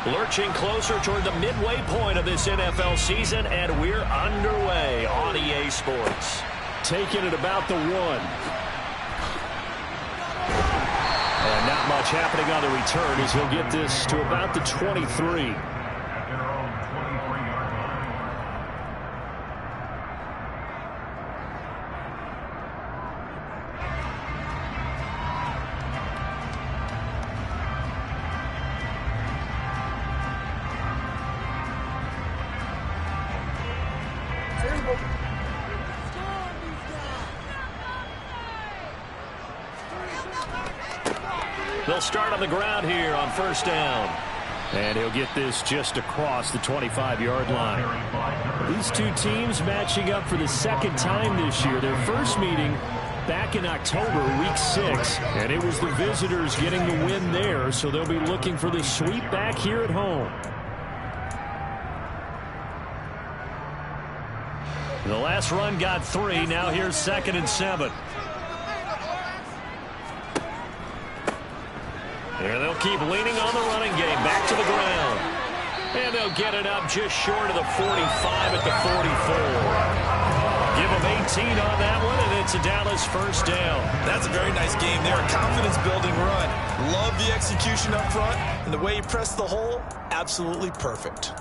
Lurching closer toward the midway point of this NFL season, and we're underway on EA Sports. Taking it about the 1. And not much happening on the return as he'll get this to about the 23. They'll start on the ground here on first down. And he'll get this just across the 25-yard line. These two teams matching up for the second time this year. Their first meeting back in October, week 6. And it was the visitors getting the win there, so they'll be looking for the sweep back here at home. The last run got 3. Now here's 2nd and 7. And they'll keep leaning on the running game. Back to the ground. And they'll get it up just short of the 45 at the 44. Give them 18 on that one, and it's a Dallas first down. That's a very nice game there. A confidence-building run. Love the execution up front. And the way he pressed the hole, absolutely perfect.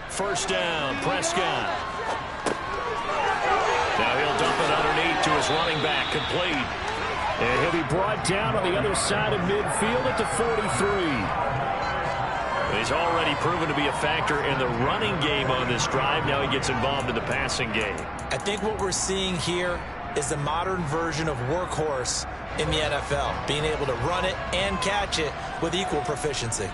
First down, Prescott. Now he'll dump it underneath to his running back, complete. And he'll be brought down on the other side of midfield at the 43. He's already proven to be a factor in the running game on this drive. Now he gets involved in the passing game. I think what we're seeing here is the modern version of workhorse in the NFL, being able to run it and catch it with equal proficiency.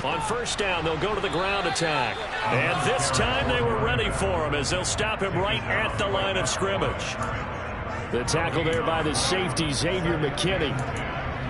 On first down, they'll go to the ground attack. And this time they were ready for him as they'll stop him right at the line of scrimmage. The tackle there by the safety, Xavier McKinney.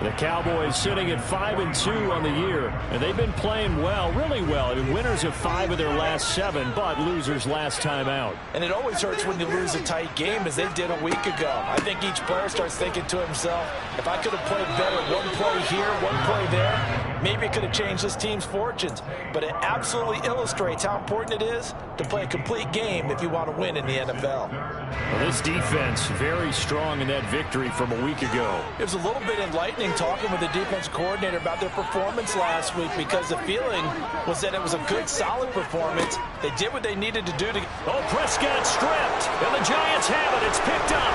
The Cowboys sitting at 5-2 on the year, and they've been playing well, really well. I mean, winners of 5 of their last 7, but losers last time out. And it always hurts when you lose a tight game, as they did a week ago. I think each player starts thinking to himself, if I could have played better one play here, one play there, maybe it could have changed this team's fortunes. But it absolutely illustrates how important it is to play a complete game if you want to win in the NFL. Well, this defense very strong in that victory from a week ago. It was a little bit enlightening talking with the defense coordinator about their performance last week, because the feeling was that it was a good, solid performance. They did what they needed to do to... Oh, Prescott stripped, and the Giants have it. It's picked up.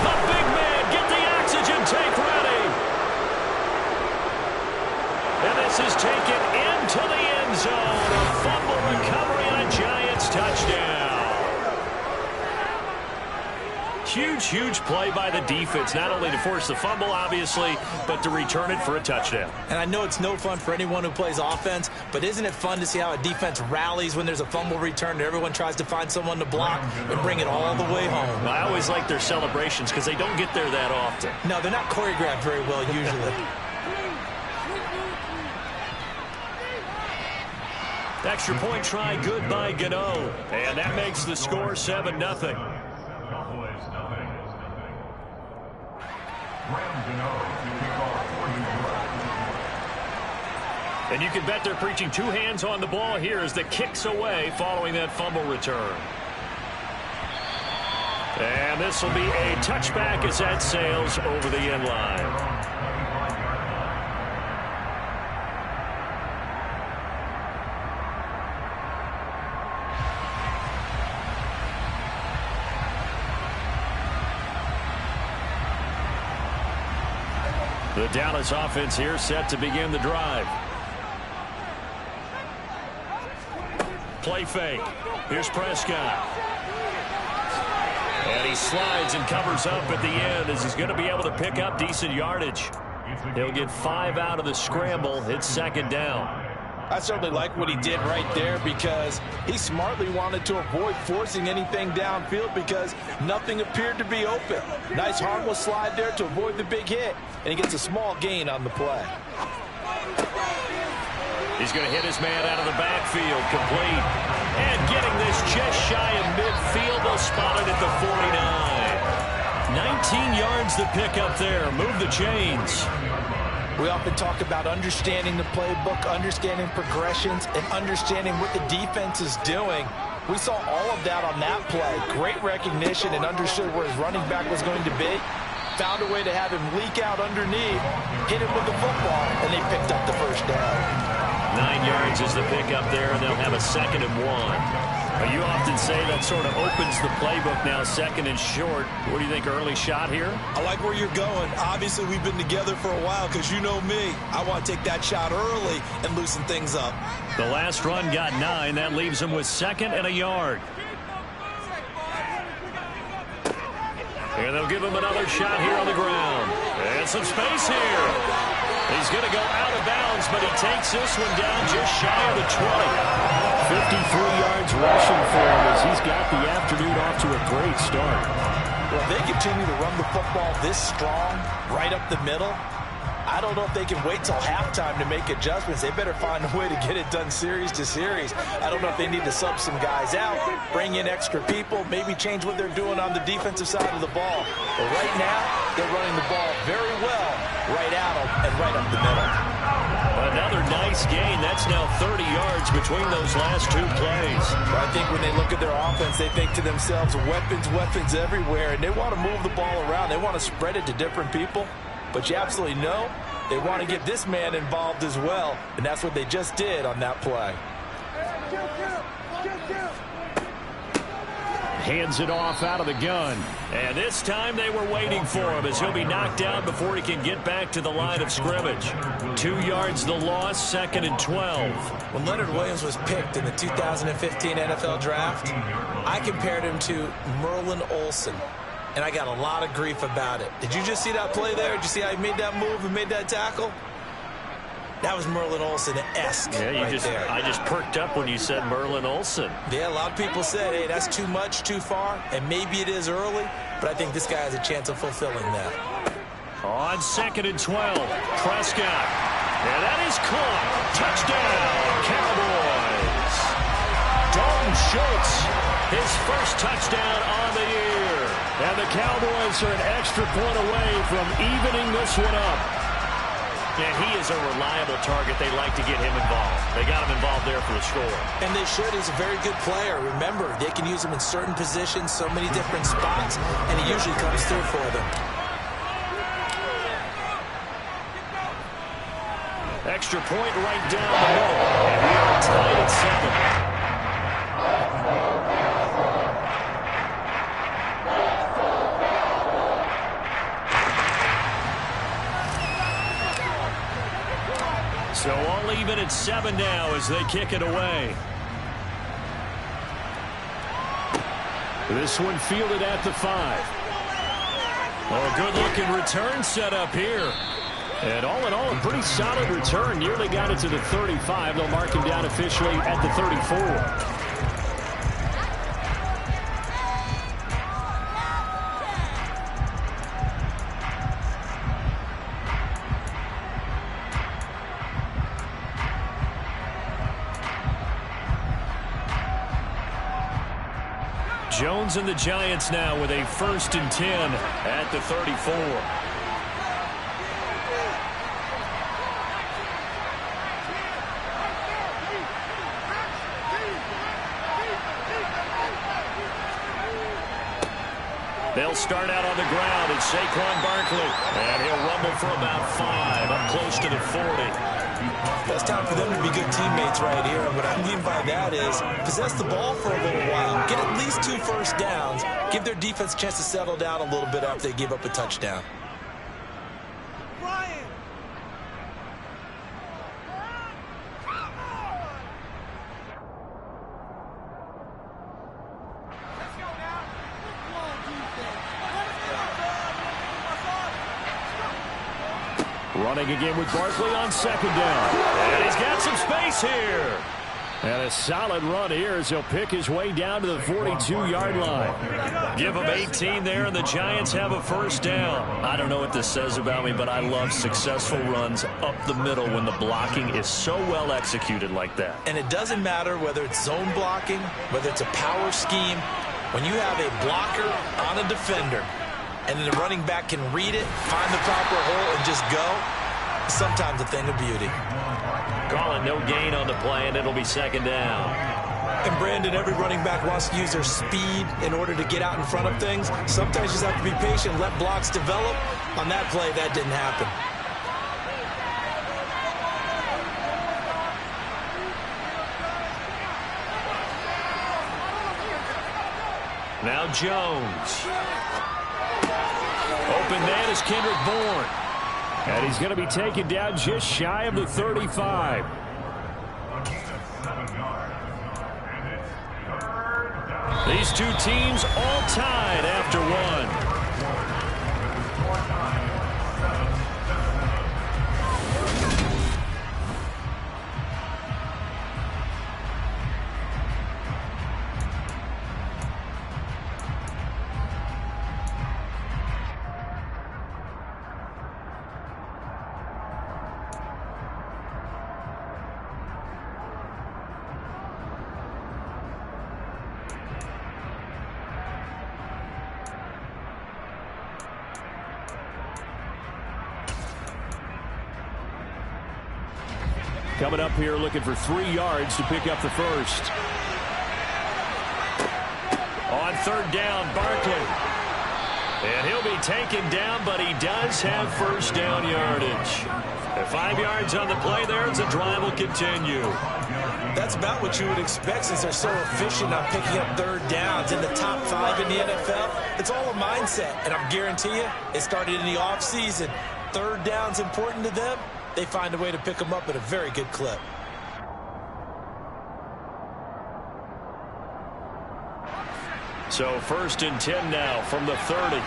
The big man, get the oxygen tank ready. And this is taken into the end zone. A fumble recovery and a Giants touchdown. Huge play by the defense, not only to force the fumble, obviously, but to return it for a touchdown. And I know it's no fun for anyone who plays offense, but isn't it fun to see how a defense rallies when there's a fumble return and everyone tries to find someone to block and bring it all the way home? I always like their celebrations because they don't get there that often. No, they're not choreographed very well usually. Extra point try, good by Gano. And that makes the score 7-0. And you can bet they're preaching 2 hands on the ball here as the kick's away following that fumble return. And this will be a touchback as that sails over the end line. The Dallas offense here set to begin the drive. Play fake. Here's Prescott. And he slides and covers up at the end as he's going to be able to pick up decent yardage. He'll get 5 out of the scramble. It's 2nd down. I certainly like what he did right there, because he smartly wanted to avoid forcing anything downfield because nothing appeared to be open. Nice harmless slide there to avoid the big hit, and he gets a small gain on the play. He's going to hit his man out of the backfield, complete. And getting this just shy of midfield, they'll spot it at the 49. 19 yards to pick up there. Move the chains. We often talk about understanding the playbook, understanding progressions, and understanding what the defense is doing. We saw all of that on that play. Great recognition and understood where his running back was going to be. Found a way to have him leak out underneath, hit him with the football, and they picked up the first down. 9 yards is the pickup there, and they'll have a 2nd and 1. You often say that sort of opens the playbook now, 2nd and short. What do you think, early shot here? I like where you're going. Obviously, we've been together for a while because you know me. I want to take that shot early and loosen things up. The last run got 9. That leaves him with 2nd and a yard. And they'll give him another shot here on the ground. And some space here. He's going to go out of bounds, but he takes this one down just shy of the 20. 53 yards rushing for him as he's got the afternoon off to a great start. Well, if they continue to run the football this strong, right up the middle, I don't know if they can wait till halftime to make adjustments. They better find a way to get it done series to series. I don't know if they need to sub some guys out, bring in extra people, maybe change what they're doing on the defensive side of the ball. But right now, they're running the ball very well right at them and right up the middle. Another nice gain. That's now 30 yards between those last 2 plays. Well, I think when they look at their offense, they think to themselves, weapons, weapons everywhere, and they want to move the ball around. They want to spread it to different people. But you absolutely know they want to get this man involved as well, and that's what they just did on that play. Hands it off out of the gun. And this time they were waiting for him as he'll be knocked out before he can get back to the line of scrimmage. 2 yards the loss, 2nd and 12. When Leonard Williams was picked in the 2015 NFL Draft, I compared him to Merlin Olsen. And I got a lot of grief about it. Did you just see that play there? Did you see how he made that move and made that tackle? That was Merlin Olsen-esque there. I just perked up when you said Merlin Olsen. Yeah, a lot of people said, hey, that's too much, too far, and maybe it is early, but I think this guy has a chance of fulfilling that. On 2nd and 12, Prescott. And that is caught. Touchdown, Cowboys. Dalton Schultz, his first touchdown on the year. And the Cowboys are an extra point away from evening this one up. Yeah, he is a reliable target. They like to get him involved. They got him involved there for the score. And they should. He's a very good player. Remember, they can use him in certain positions, so many different spots, and he usually comes through for them. Extra point right down the middle. And we are tied at 7. So all even at 7 now as they kick it away. This one fielded at the 5. Oh, good-looking return set up here. And all in all, a pretty solid return. Nearly got it to the 35. They'll mark him down officially at the 34. Jones and the Giants now with a 1st and 10 at the 34. They'll start out on the ground. It's Saquon Barkley. And he'll rumble for about 5, up close to the 40. It's time for them to be good teammates right here. And what I mean by that is possess the ball for a little while. Get at least 2 first downs. Give their defense a chance to settle down a little bit after they give up a touchdown. Running again with Barkley on 2nd down. And he's got some space here. And a solid run here as he'll pick his way down to the 42-yard line. Give him 18 there, and the Giants have a first down. I don't know what this says about me, but I love successful runs up the middle when the blocking is so well executed like that. And it doesn't matter whether it's zone blocking, whether it's a power scheme. When you have a blocker on a defender, and then the running back can read it, find the proper hole, and just go, sometimes a thing of beauty. Calling no gain on the play, and it'll be second down. And Brandon, every running back wants to use their speed in order to get out in front of things. Sometimes you just have to be patient, let blocks develop. On that play, that didn't happen. Now Jones. Open man is Kendrick Bourne. And he's going to be taken down just shy of the 35. These two teams all tied after one. Coming up here looking for 3 yards to pick up the first. On third down, Barkley. And he'll be taken down, but he does have first down yardage. And 5 yards on the play there as the drive will continue. That's about what you would expect since they're so efficient on picking up third downs in the top 5 in the NFL. It's all a mindset, and I guarantee you it started in the offseason. Third down's important to them. They find a way to pick them up at a very good clip. So first and 10 now from the 30.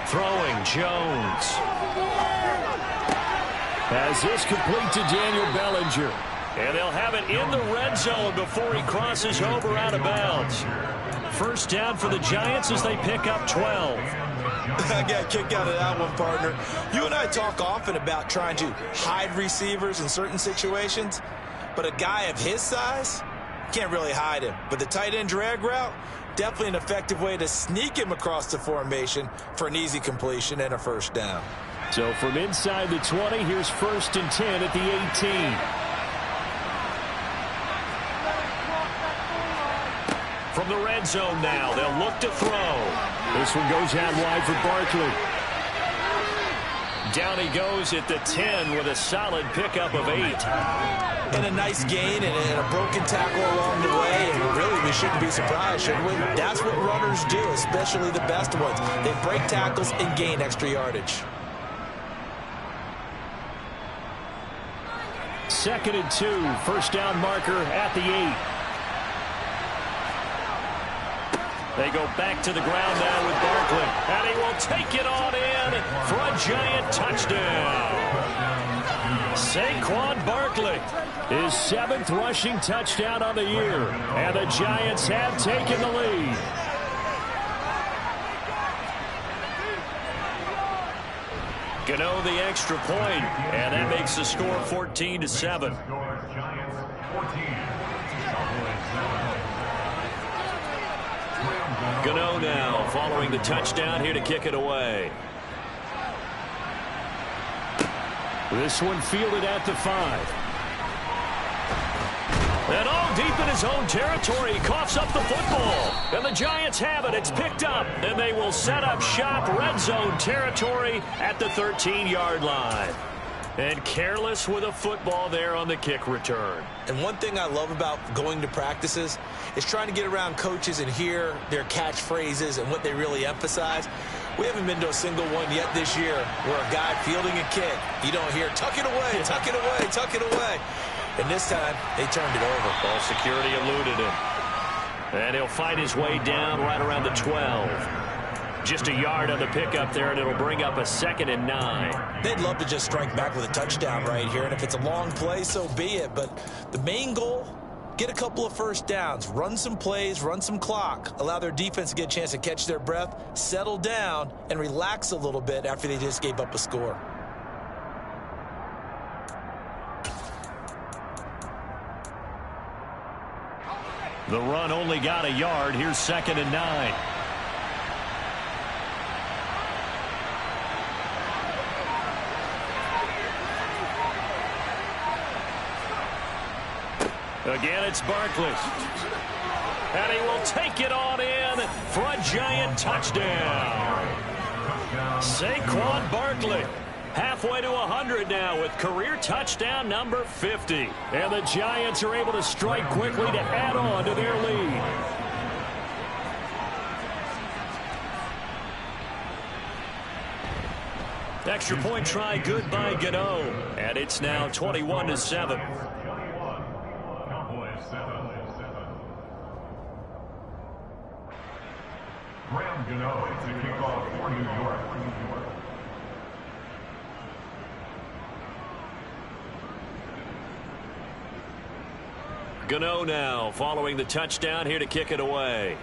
Throwing, Jones. As this complete to Daniel Bellinger. And they'll have it in the red zone before he crosses over out of bounds. First down for the Giants as they pick up 12. I got a kick out of that one, partner. You and I talk often about trying to hide receivers in certain situations, but a guy of his size can't really hide him. But the tight end drag route, definitely an effective way to sneak him across the formation for an easy completion and a first down. So from inside the 20, here's first and 10 at the 18. From the red zone now, they'll look to throw. This one goes out wide for Barkley. Down he goes at the 10 with a solid pickup of 8. And a nice gain and a broken tackle along the way. And really, we shouldn't be surprised, should we? That's what runners do, especially the best ones. They break tackles and gain extra yardage. Second and 2, first down marker at the 8. They go back to the ground now with Barkley. And he will take it on in for a Giant touchdown. Saquon Barkley. His 7th rushing touchdown on the year. And the Giants have taken the lead. Gano the extra point, and that makes the score 14-7. Gano now following the touchdown here to kick it away. This one fielded at the 5. And all deep in his own territory, he coughs up the football. And the Giants have it. It's picked up. And they will set up shop, red zone territory at the 13-yard line. And careless with a football there on the kick return. And one thing I love about going to practices is trying to get around coaches and hear their catchphrases and what they really emphasize. We haven't been to a single one yet this year where a guy fielding a kick, you don't hear, tuck it away, tuck it away, tuck it away. And this time, they turned it over. Ball security eluded him. And he'll fight his way down right around the 12. Just a yard on the pickup there, and it'll bring up a 2nd and 9. They'd love to just strike back with a touchdown right here, and if it's a long play, so be it. But the main goal, get a couple of first downs, run some plays, run some clock, allow their defense to get a chance to catch their breath, settle down, and relax a little bit after they just gave up a score. The run only got a yard. Here's 2nd and 9. Again, it's Barkley. And he will take it on in for a giant touchdown. Saquon Barkley. Halfway to 100 now with career touchdown number 50. And the Giants are able to strike quickly to add on to their lead. Extra point try good by Gano. And it's now 21-7. Graham Gano to kick off for New York. Gano now following the touchdown here to kick it away.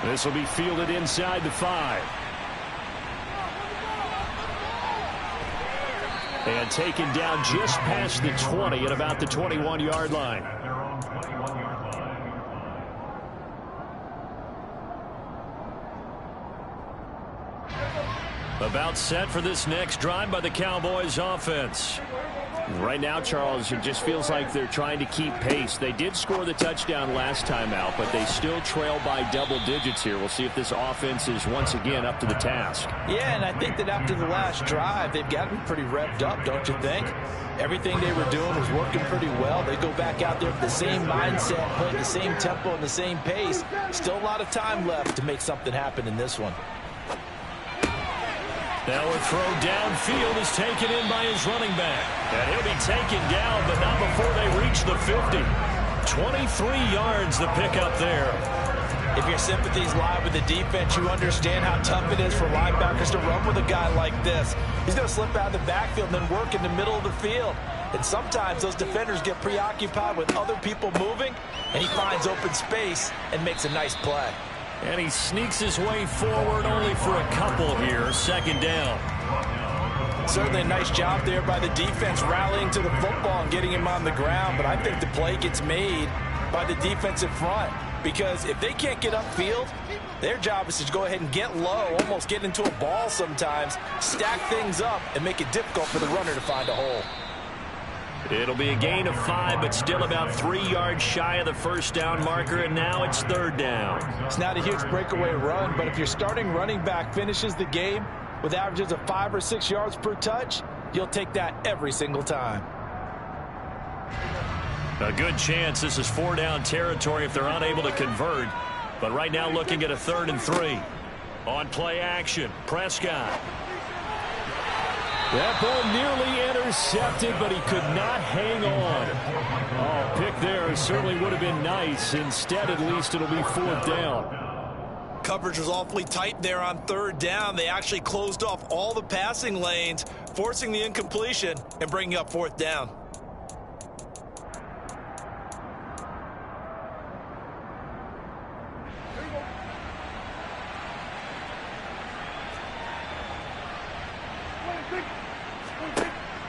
This will be fielded inside the 5. And taken down just past the 20 at about the 21-yard line. About set for this next drive by the Cowboys offense. Right now, Charles, it just feels like they're trying to keep pace. They did score the touchdown last time out, but they still trail by double digits here. We'll see if this offense is once again up to the task. Yeah, and I think that after the last drive, they've gotten pretty revved up, don't you think? Everything they were doing was working pretty well. They go back out there with the same mindset, playing the same tempo and the same pace. Still a lot of time left to make something happen in this one. Now a throw downfield is taken in by his running back. And he'll be taken down, but not before they reach the 50. 23 yards the pickup there. If your sympathies lie with the defense, you understand how tough it is for linebackers to run with a guy like this. He's going to slip out of the backfield and then work in the middle of the field. And sometimes those defenders get preoccupied with other people moving, and he finds open space and makes a nice play. And he sneaks his way forward only for a couple here. 2nd down. Certainly a nice job there by the defense rallying to the football and getting him on the ground. But I think the play gets made by the defensive front. Because if they can't get upfield, their job is to go ahead and get low, almost get into a ball sometimes, stack things up, and make it difficult for the runner to find a hole. It'll be a gain of 5, but still about 3 yards shy of the first down marker, and now it's 3rd down. It's not a huge breakaway run, but if your starting running back finishes the game with averages of 5 or 6 yards per touch, you'll take that every single time. A good chance this is 4-down territory if they're unable to convert. But right now looking at a 3rd and 3. On play action, Prescott. That ball nearly intercepted, but he could not hang on. Oh, pick there certainly would have been nice. Instead, at least, it'll be 4th down. Coverage was awfully tight there on 3rd down. They actually closed off all the passing lanes, forcing the incompletion and bringing up 4th down.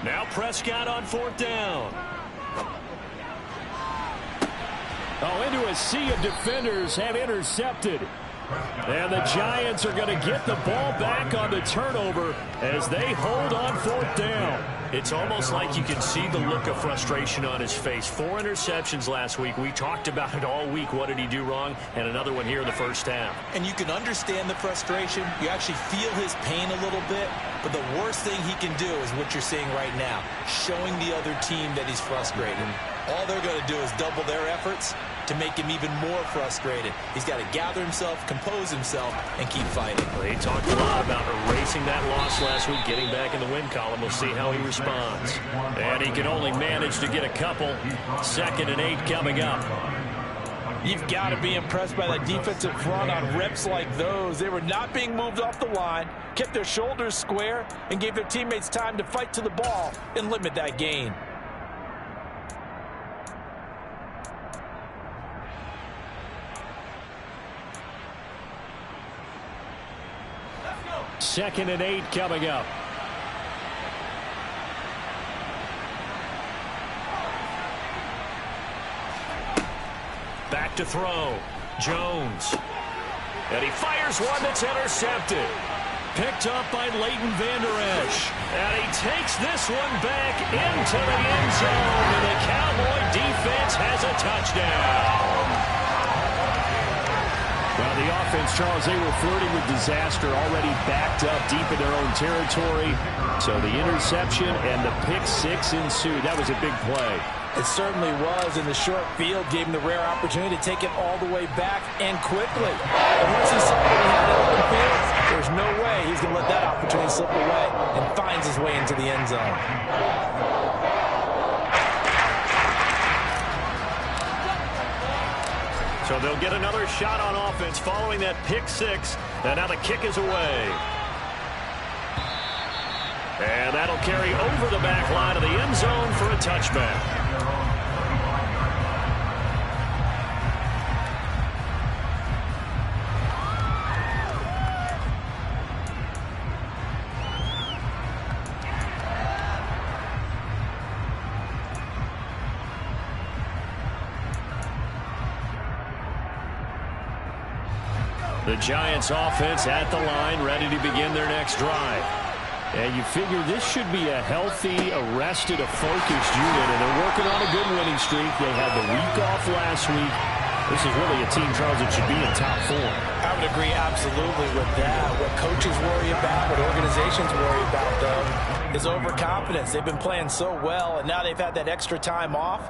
Now Prescott on 4th down. Oh, into a sea of defenders and intercepted. And the Giants are going to get the ball back on the turnover as they hold on 4th down. It's almost like you can see the look of frustration on his face. 4 interceptions last week. We talked about it all week. What did he do wrong? And another one here in the first half. And you can understand the frustration. You actually feel his pain a little bit. But the worst thing he can do is what you're seeing right now, showing the other team that he's frustrated. All they're going to do is double their efforts to make him even more frustrated. He's got to gather himself, compose himself, and keep fighting. They talked a lot about erasing that loss last week, getting back in the win column. We'll see how he responds. And he can only manage to get a couple. 2nd and 8 coming up. You've got to be impressed by that defensive front on reps like those. They were not being moved off the line, kept their shoulders square, and gave their teammates time to fight to the ball and limit that gain. Second and 8 coming up. Back to throw. Jones. And he fires one that's intercepted. Picked up by Leighton Vander Esch. And he takes this one back into the end zone. And the Cowboy defense has a touchdown. Well, the offense, Charles, they were flirting with disaster, already backed up deep in their own territory. So the interception and the pick six ensued. That was a big play. It certainly was, and the short field gave him the rare opportunity to take it all the way back and quickly. And once he saw that he had it open field, there's no way he's going to let that opportunity slip away, and finds his way into the end zone. So they'll get another shot on offense following that pick six. And now the kick is away. And that'll carry over the back line of the end zone for a touchback. The Giants offense at the line, ready to begin their next drive. And you figure this should be a healthy, arrested, a focused unit, and they're working on a good winning streak. They had the week off last week. This is really a team, Charles, that should be in top form. I would agree absolutely with that. What coaches worry about, what organizations worry about, though, is overconfidence. They've been playing so well, and now they've had that extra time off.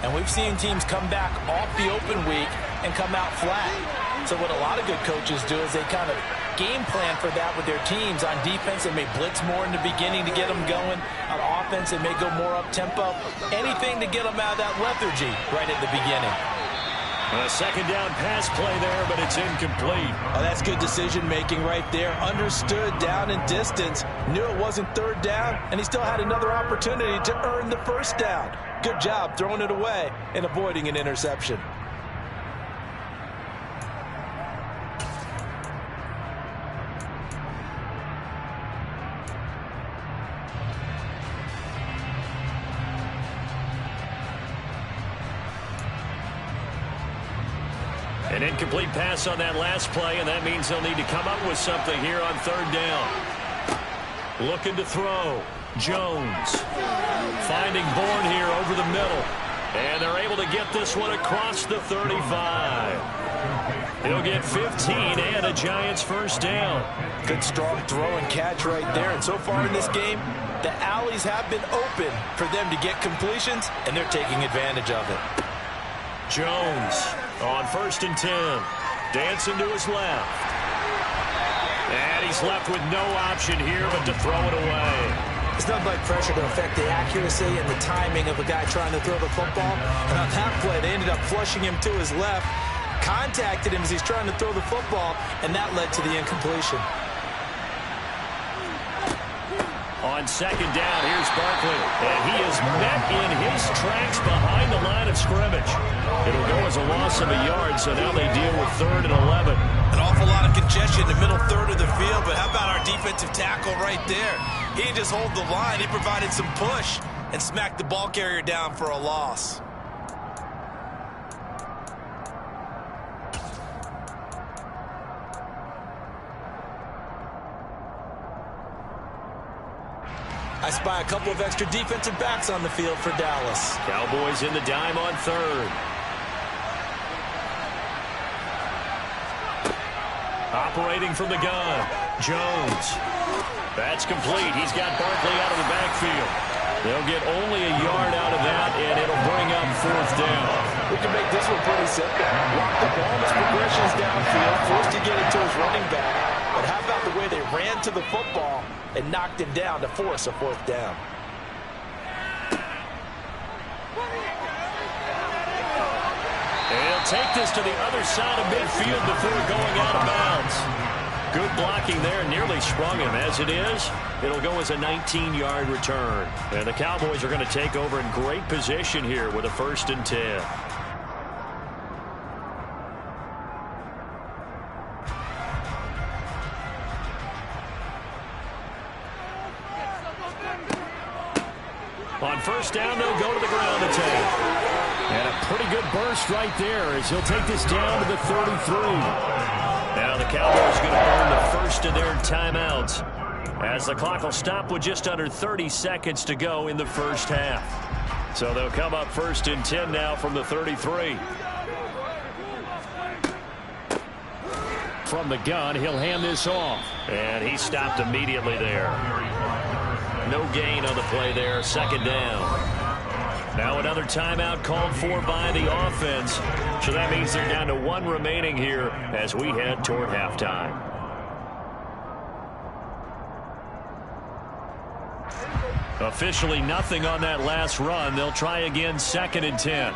And we've seen teams come back off the open week and come out flat. So what a lot of good coaches do is they kind of game plan for that with their teams. On defense, they may blitz more in the beginning to get them going. On offense, they may go more up-tempo. Anything to get them out of that lethargy right at the beginning. A second down pass play there, but it's incomplete. Oh, that's good decision-making right there. Understood down and distance. Knew it wasn't third down, and he still had another opportunity to earn the first down. Good job throwing it away and avoiding an interception. An incomplete pass on that last play, and that means they'll need to come up with something here on third down. Looking to throw. Jones finding Bourne here over the middle. And they're able to get this one across the 35. He'll get 15 and a Giants first down. Good strong throw and catch right there. And so far in this game, the alleys have been open for them to get completions, and they're taking advantage of it. Jones on 1st and 10. Dancing to his left. And he's left with no option here but to throw it away. It's nothing like pressure to affect the accuracy and the timing of a guy trying to throw the football. And on that play, they ended up flushing him to his left, contacted him as he's trying to throw the football, and that led to the incompletion. On second down, here's Barkley. And he is met in his tracks behind the line of scrimmage. It'll go as a loss of a yard, so now they deal with 3rd and 11. An awful lot of congestion in the middle third of the field, but how about our defensive tackle right there? He didn't just hold the line. He provided some push and smacked the ball carrier down for a loss. I spy a couple of extra defensive backs on the field for Dallas. Cowboys in the dime on 3rd. Operating from the gun. Jones. That's complete. He's got Barkley out of the backfield. They'll get only a yard out of that, and it'll bring up 4th down. We can make this one pretty simple. Lock the ball as progressions downfield, forced to get it to his running back. But how about the way they ran to the football and knocked him down to force a 4th down? He'll take this to the other side of midfield before going out of bounds. Good blocking there, nearly sprung him. As it is, it'll go as a 19-yard return. And the Cowboys are going to take over in great position here with a 1st and 10. On 1st down, they'll go to the ground attack. And a pretty good burst right there as he'll take this down to the 33. Now the Cowboys are going to burn the first of their timeouts as the clock will stop with just under 30 seconds to go in the first half. So they'll come up 1st and 10 now from the 33. From the gun, he'll hand this off. And he stopped immediately there. No gain on the play there, 2nd down. Now another timeout called for by the offense. So that means they're down to 1 remaining here as we head toward halftime. Officially nothing on that last run. They'll try again, 2nd and 10.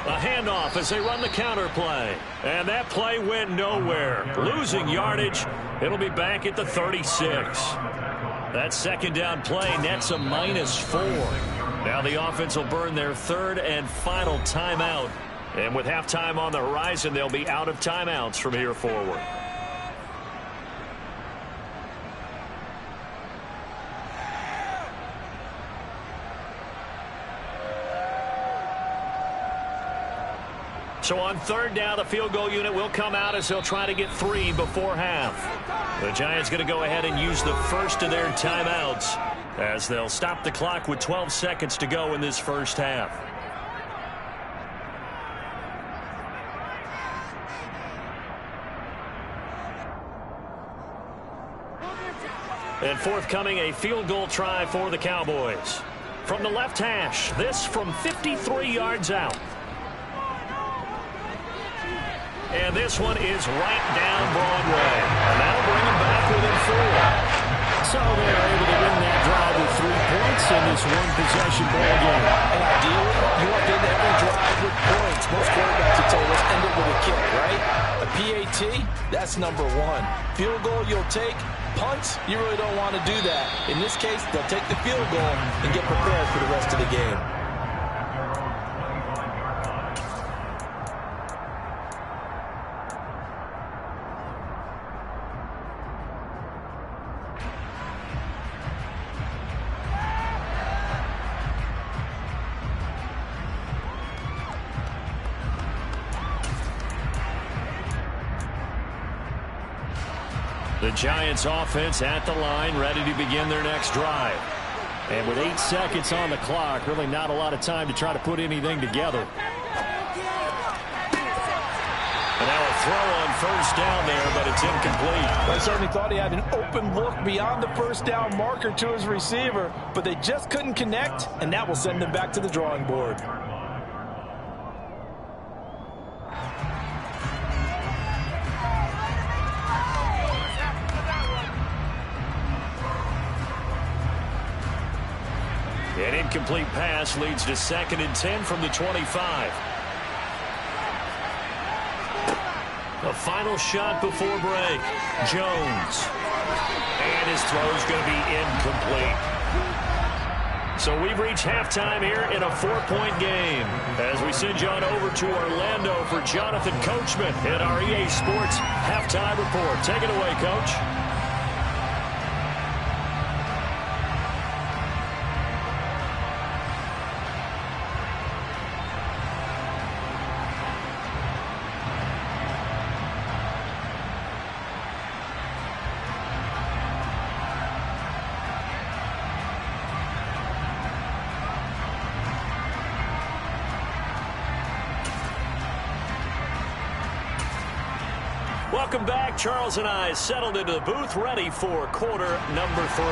A handoff as they run the counter play. And that play went nowhere. Losing yardage. It'll be back at the 36. That 2nd down play nets a -4. Now the offense will burn their 3rd and final timeout. And with halftime on the horizon, they'll be out of timeouts from here forward. So on 3rd down, the field goal unit will come out as they'll try to get 3 before half. The Giants going to go ahead and use the first of their timeouts as they'll stop the clock with 12 seconds to go in this first half. And forthcoming, a field goal try for the Cowboys. From the left hash, this from 53 yards out. And this one is right down Broadway. And that'll bring them back within 4. So they're able to win that drive with 3 points in this one-possession ball game. And ideally, you want to end every drive with points. Most quarterbacks would say, let's end it with a kick, right? A PAT, that's number 1. Field goal you'll take. Punts, you really don't want to do that. In this case, they'll take the field goal and get prepared for the rest of the game. The Giants offense at the line, ready to begin their next drive. And with 8 seconds on the clock, really not a lot of time to try to put anything together. And now a throw on 1st down there, but it's incomplete. I certainly thought he had an open look beyond the 1st down marker to his receiver, but they just couldn't connect, and that will send them back to the drawing board. An incomplete pass leads to 2nd and 10 from the 25. A final shot before break. Jones. And his throw's going to be incomplete. So we've reached halftime here in a 4-point game. As we send you on over to Orlando for Jonathan Coachman in our EA Sports Halftime Report. Take it away, Coach. Welcome back. Charles and I settled into the booth, ready for quarter number 3.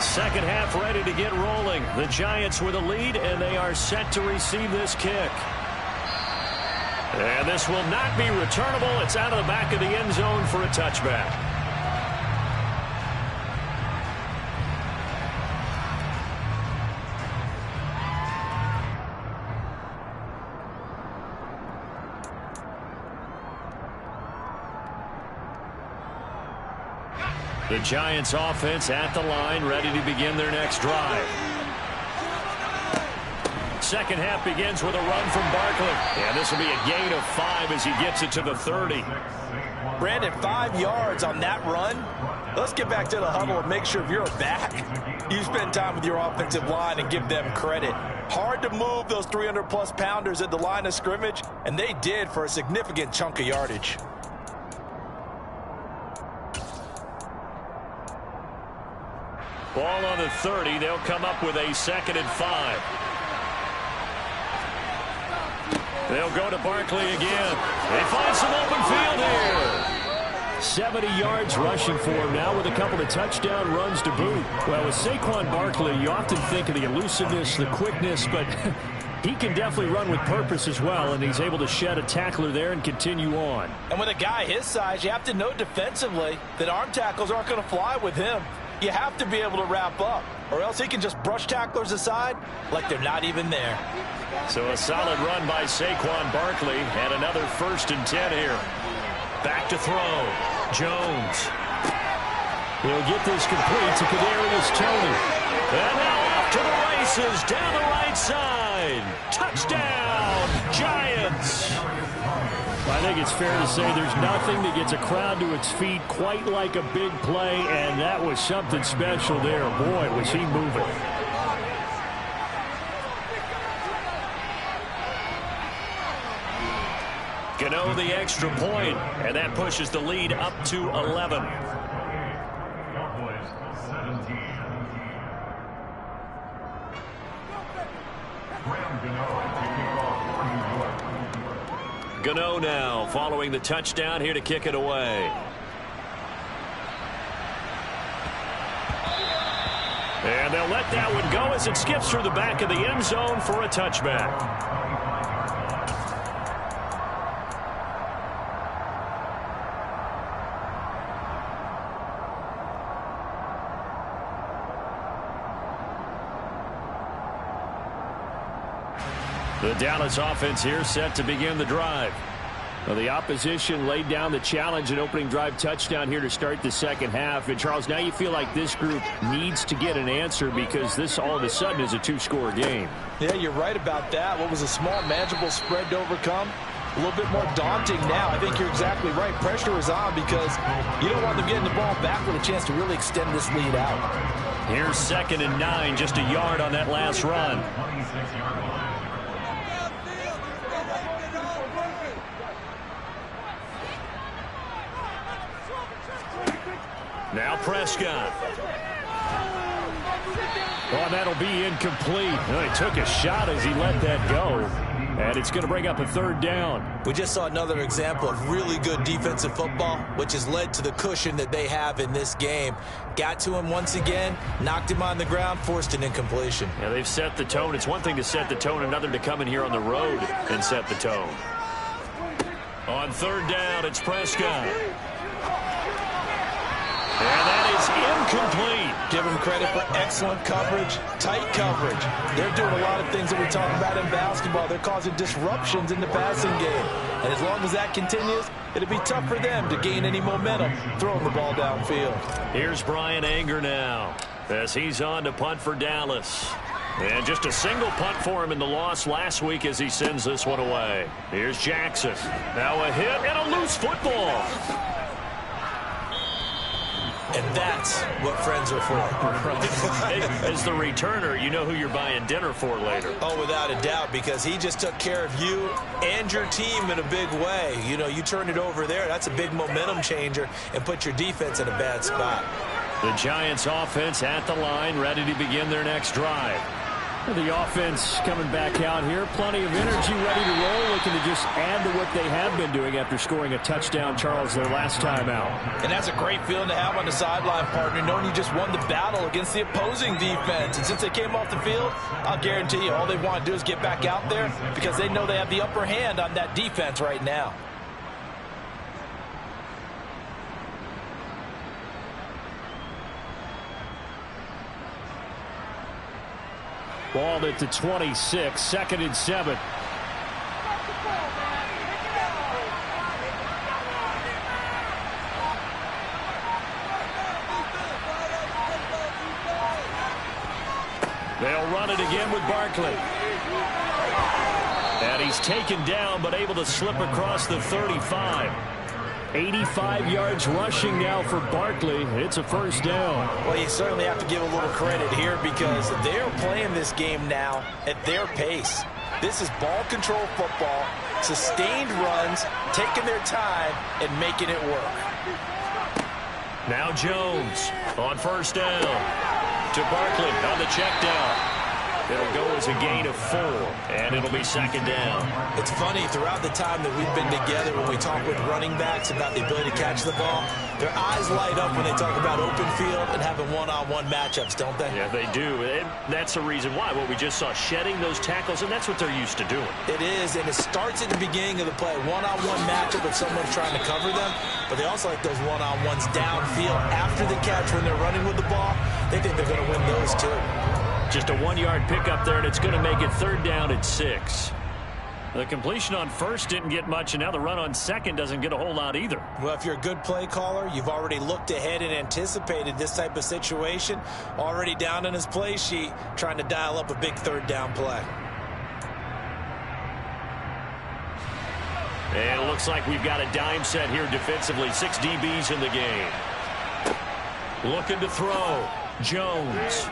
Second half ready to get rolling. The Giants with a lead, and they are set to receive this kick. And this will not be returnable. It's out of the back of the end zone for a touchback. The Giants offense at the line, ready to begin their next drive. Second half begins with a run from Barkley. And this will be a gain of 5 as he gets it to the 30. Brandon, 5 yards on that run. Let's get back to the huddle and make sure if you're a back, you spend time with your offensive line and give them credit. Hard to move those 300-plus pounders at the line of scrimmage, and they did for a significant chunk of yardage. Ball on the 30. They'll come up with a 2nd and 5. They'll go to Barkley again. They find some open field here. 70 yards rushing for him now with a couple of touchdown runs to boot. Well, with Saquon Barkley, you often think of the elusiveness, the quickness, but he can definitely run with purpose as well, and he's able to shed a tackler there and continue on. And with a guy his size, you have to know defensively that arm tackles aren't going to fly with him. You have to be able to wrap up, or else he can just brush tacklers aside like they're not even there. So a solid run by Saquon Barkley, and another 1st and 10 here. Back to throw. Jones. He'll get this complete to Kadarius Toney. And now off to the races down the right side. Touchdown, Giants. I think it's fair to say there's nothing that gets a crowd to its feet quite like a big play, and that was something special there. Boy, was he moving. Gano the extra point, and that pushes the lead up to 11. Cowboys 17. Graham Gano to kick off for New York. Gano now following the touchdown here to kick it away. And they'll let that one go as it skips through the back of the end zone for a touchback. The Dallas offense here set to begin the drive. Well, the opposition laid down the challenge and opening drive touchdown here to start the second half. And, Charles, now you feel like this group needs to get an answer because this all of a sudden is a 2-score game. Yeah, you're right about that. What was a small, manageable spread to overcome, a little bit more daunting now. I think you're exactly right. Pressure is on because you don't want them getting the ball back with a chance to really extend this lead out. Here's 2nd and 9, just a yard on that last run. 26-yard line. Now Prescott. Oh, that'll be incomplete. Well, he took a shot as he let that go. And it's going to bring up a 3rd down. We just saw another example of really good defensive football, which has led to the cushion that they have in this game. Got to him once again, knocked him on the ground, forced an incompletion. Yeah, they've set the tone. It's one thing to set the tone, another to come in here on the road and set the tone. On 3rd down, it's Prescott. And that is incomplete. Give them credit for excellent coverage, tight coverage. They're doing a lot of things that we talk about in basketball. They're causing disruptions in the passing game. And as long as that continues, it'll be tough for them to gain any momentum throwing the ball downfield. Here's Brian Anger now as he's on to punt for Dallas. And just a single punt for him in the loss last week as he sends this one away. Here's Jackson. Now a hit and a loose football. And that's what friends are for. As the returner, you know who you're buying dinner for later. Oh, without a doubt, because he just took care of you and your team in a big way. You know, you turn it over there, that's a big momentum changer and put your defense in a bad spot. The Giants offense at the line, ready to begin their next drive. The offense coming back out here. Plenty of energy, ready to roll. Looking to just add to what they have been doing after scoring a touchdown, Charles, their last time out. And that's a great feeling to have on the sideline, partner, knowing you just won the battle against the opposing defense. And since they came off the field, I'll guarantee you all they want to do is get back out there because they know they have the upper hand on that defense right now. Ball at the 26, 2nd and 7. They'll run it again with Barkley. And he's taken down, but able to slip across the 35. 85 yards rushing now for Barkley. It's a first down. Well, you certainly have to give a little credit here because they're playing this game now at their pace. This is ball control football, sustained runs, taking their time, and making it work. Now Jones on first down to Barkley on the check down. It'll go as a gain of 4, and it'll be second down. It's funny, throughout the time that we've been together, when we talk with running backs about the ability to catch the ball, their eyes light up when they talk about open field and having one-on-one matchups, don't they? Yeah, they do. And that's the reason why. What we just saw, shedding those tackles, and that's what they're used to doing. It is, and it starts at the beginning of the play. One-on-one matchup with someone trying to cover them, but they also like those one-on-ones downfield after the catch when they're running with the ball. They think they're going to win those, too. Just a 1-yard pickup there, and it's going to make it third down at 6. The completion on first didn't get much, and now the run on second doesn't get a whole lot either. Well, if you're a good play caller, you've already looked ahead and anticipated this type of situation. Already down on his play sheet, trying to dial up a big third down play. And it looks like we've got a dime set here defensively. 6 DBs in the game. Looking to throw. Jones.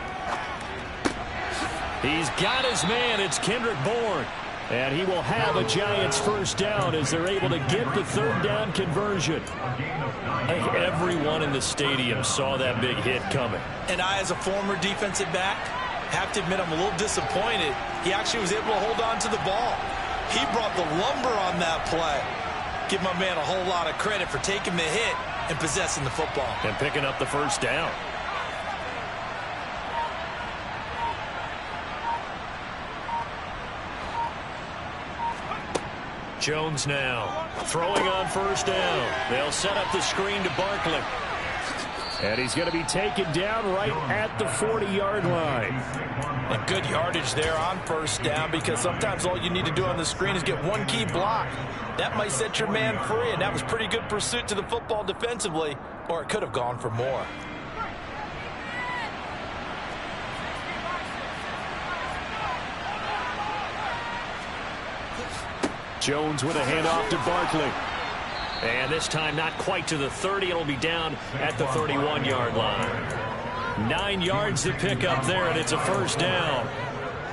He's got his man. It's Kendrick Bourne. And he will have a Giants first down as they're able to get the third down conversion. I think everyone in the stadium saw that big hit coming. And I, as a former defensive back, have to admit I'm a little disappointed. He actually was able to hold on to the ball. He brought the lumber on that play. Give my man a whole lot of credit for taking the hit and possessing the football. And picking up the first down. Jones now throwing on first down. They'll set up the screen to Barkley. And he's going to be taken down right at the 40-yard line. And good yardage there on first down because sometimes all you need to do on the screen is get one key block. That might set your man free, and that was pretty good pursuit to the football defensively, or it could have gone for more. Jones with a handoff to Barkley. And this time not quite to the 30. It'll be down at the 31-yard line. 9 yards to pick up there, and it's a first down.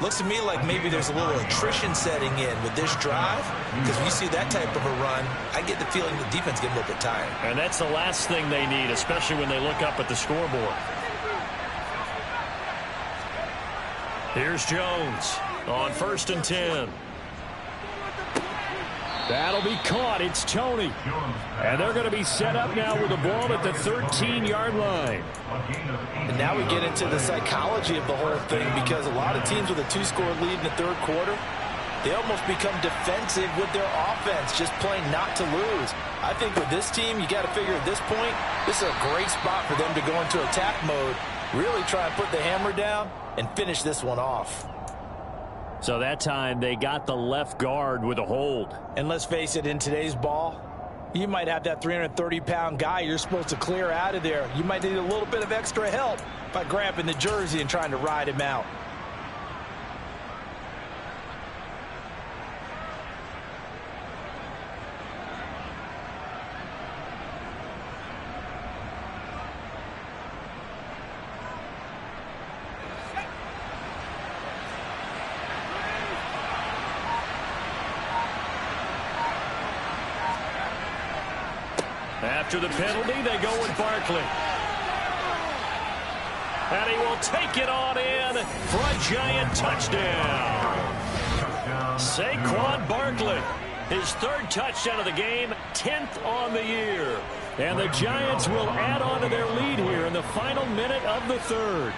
Looks to me like maybe there's a little attrition setting in with this drive, because when you see that type of a run, I get the feeling the defense getting a little bit tired. And that's the last thing they need, especially when they look up at the scoreboard. Here's Jones on first and 10. That'll be caught. It's Tony. And they're going to be set up now with the ball at the 13-yard line. And now we get into the psychology of the whole thing because a lot of teams with a 2-score lead in the third quarter, they almost become defensive with their offense, just playing not to lose. I think with this team, you got to figure at this point, this is a great spot for them to go into attack mode, really try and put the hammer down and finish this one off. So that time they got the left guard with a hold. And let's face it, in today's ball, you might have that 330-pound guy you're supposed to clear out of there. You might need a little bit of extra help by grabbing the jersey and trying to ride him out. After the penalty, they go with Barkley. And he will take it on in for a Giant touchdown. Saquon Barkley, his third touchdown of the game, 10th on the year. And the Giants will add on to their lead here in the final minute of the third.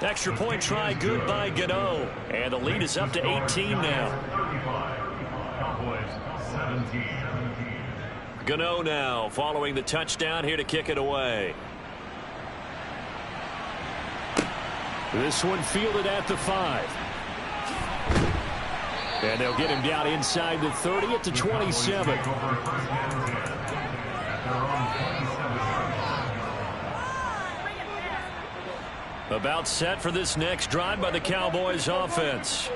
Extra point try good by Gano. And the lead is up to 18 now. Gano now following the touchdown here to kick it away. This one fielded at the 5. And they'll get him down inside the 30 at the 27. About set for this next drive by the Cowboys offense.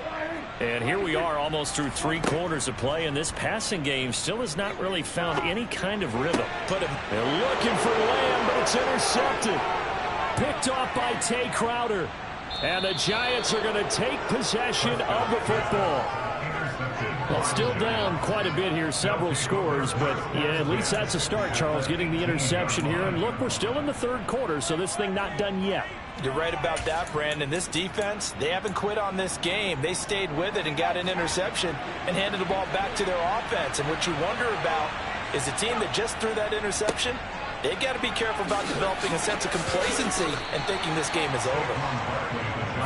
And here we are almost through 3 quarters of play, and this passing game still has not really found any kind of rhythm. They're looking for Lamb, but it's intercepted. Picked off by Tay Crowder. And the Giants are going to take possession of the football. Well, still down quite a bit here, several scores, but yeah, at least that's a start, Charles, getting the interception here. And look, we're still in the 3rd quarter, so this thing not done yet. You're right about that, Brandon. This defense, they haven't quit on this game. They stayed with it and got an interception and handed the ball back to their offense. And what you wonder about is a team that just threw that interception, they've got to be careful about developing a sense of complacency and thinking this game is over.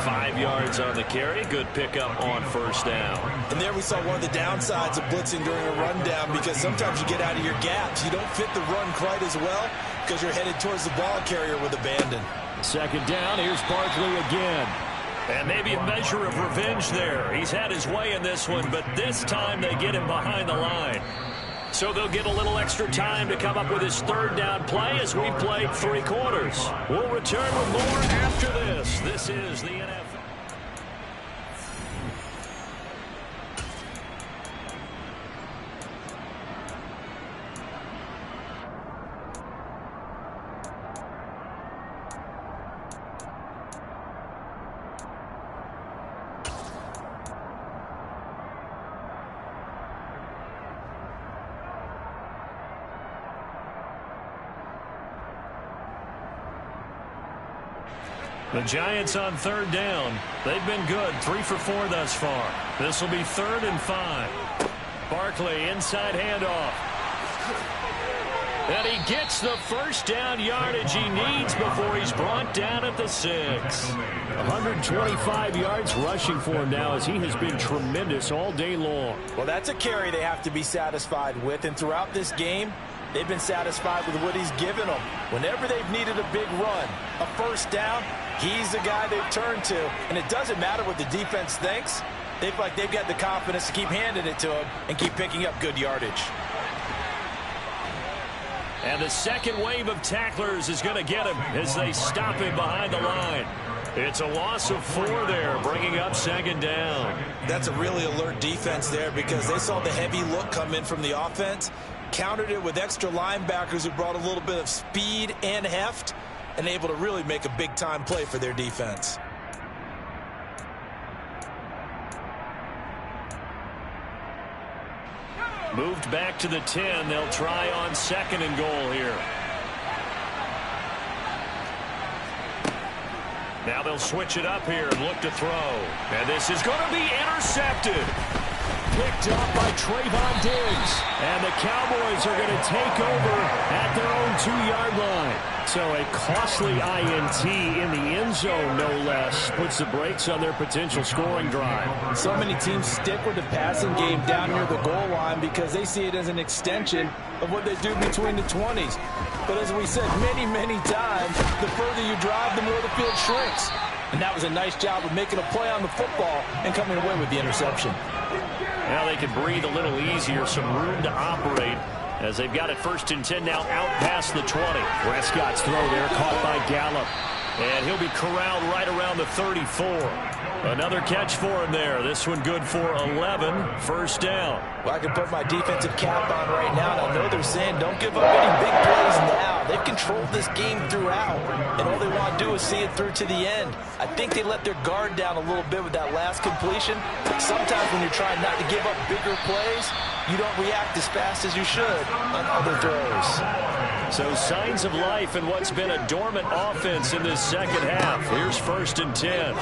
5 yards on the carry. Good pickup on 1st down. And there we saw one of the downsides of blitzing during a rundown, because sometimes you get out of your gaps. You don't fit the run quite as well because you're headed towards the ball carrier with abandon. 2nd down. Here's Barkley again. And maybe a measure of revenge there. He's had his way in this one, but this time they get him behind the line. So they'll get a little extra time to come up with his 3rd down play as we've played 3 quarters. We'll return with more after this. This is the NFL. The Giants on 3rd down. They've been good. 3 for 4 thus far. This will be 3rd and 5. Barkley inside handoff. And he gets the 1st down yardage he needs before he's brought down at the 6. 125 yards rushing for him now, as he has been tremendous all day long. Well, that's a carry they have to be satisfied with. And throughout this game, they've been satisfied with what he's given them. Whenever they've needed a big run, a 1st down, he's the guy they've turned to. And it doesn't matter what the defense thinks. They feel like they've got the confidence to keep handing it to him and keep picking up good yardage. And the 2nd wave of tacklers is going to get him as they stop him behind the line. It's a loss of 4 there, bringing up 2nd down. That's a really alert defense there, because they saw the heavy look come in from the offense, countered it with extra linebackers who brought a little bit of speed and heft, and able to really make a big-time play for their defense. Moved back to the 10. They'll try on 2nd and goal here. Now they'll switch it up here and look to throw. And this is going to be intercepted. Picked up by Trayvon Diggs. And the Cowboys are going to take over at their own 2-yard line. So a costly INT in the end zone, no less, puts the brakes on their potential scoring drive. So many teams stick with the passing game down near the goal line because they see it as an extension of what they do between the 20s. But as we said many, many times, the further you drive, the more the field shrinks. And that was a nice job of making a play on the football and coming away with the interception. Now they can breathe a little easier, some room to operate, as they've got it 1st and 10 now out past the 20. Prescott's throw there caught by Gallup. And he'll be corralled right around the 34. Another catch for him there. This one good for 11. 1st down. Well, I can put my defensive cap on right now, and I know they're saying don't give up any big plays now. They've controlled this game throughout, and all they want to do is see it through to the end. I think they let their guard down a little bit with that last completion. Sometimes when you're trying not to give up bigger plays, you don't react as fast as you should on other throws. So signs of life in what's been a dormant offense in this 2nd half. Here's 1st and 10.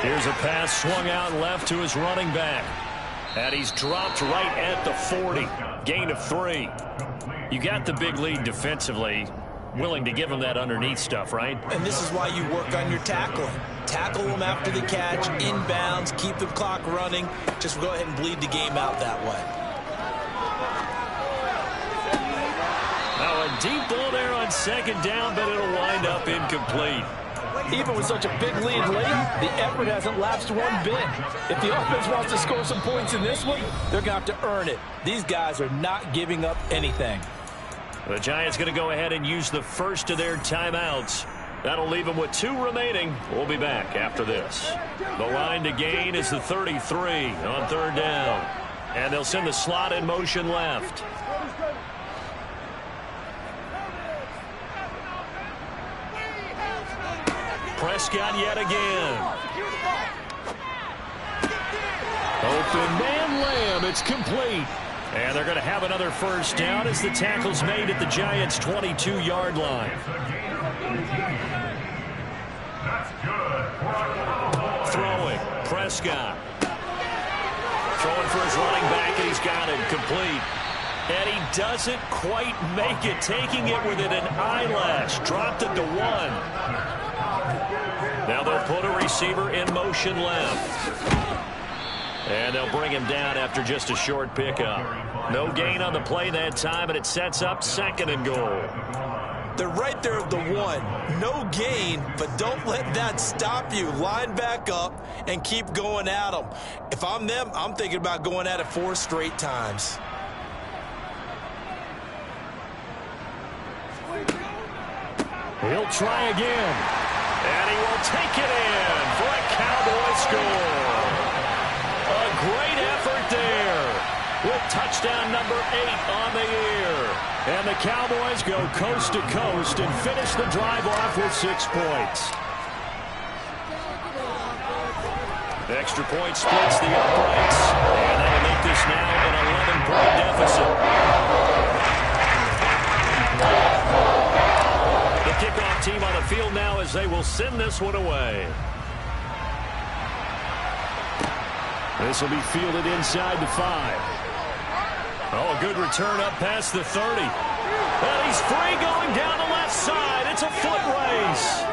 Here's a pass swung out left to his running back. And he's dropped right at the 40. Gain of 3. You got the big lead defensively. Willing to give him that underneath stuff, right? And this is why you work on your tackling. Tackle them after the catch, inbounds, keep the clock running. Just go ahead and bleed the game out that way. Now a deep ball there on 2nd down, but it'll wind up incomplete. Even with such a big lead late, the effort hasn't lapsed one bit. If the offense wants to score some points in this one, they're going to have to earn it. These guys are not giving up anything. The Giants going to go ahead and use the first of their timeouts. That'll leave them with 2 remaining. We'll be back after this. The line to gain is the 33 on 3rd down. And they'll send the slot in motion left. Prescott yet again. Open man Lamb. It's complete. And they're going to have another first down as the tackle's made at the Giants' 22-yard line. Throwing. Prescott. Throwing for his running back, and he's got him complete. And he doesn't quite make it, taking it within an eyelash. Dropped it to 1. Now they'll put a receiver in motion left. And they'll bring him down after just a short pickup. No gain on the play that time, and it sets up 2nd and goal. They're right there at the 1. No gain, but don't let that stop you. Line back up and keep going at them. If I'm them, I'm thinking about going at it 4 straight times. He'll try again. And he will take it in for a Cowboy score. A great effort there with touchdown number 8 on the year. And the Cowboys go coast to coast and finish the drive off with 6 points. Extra point splits the uprights. And that'll make this now an 11-point deficit. The kickoff team on the field now as they will send this one away. This will be fielded inside the 5. Oh, a good return up past the 30. And he's free going down the left side. It's a foot race.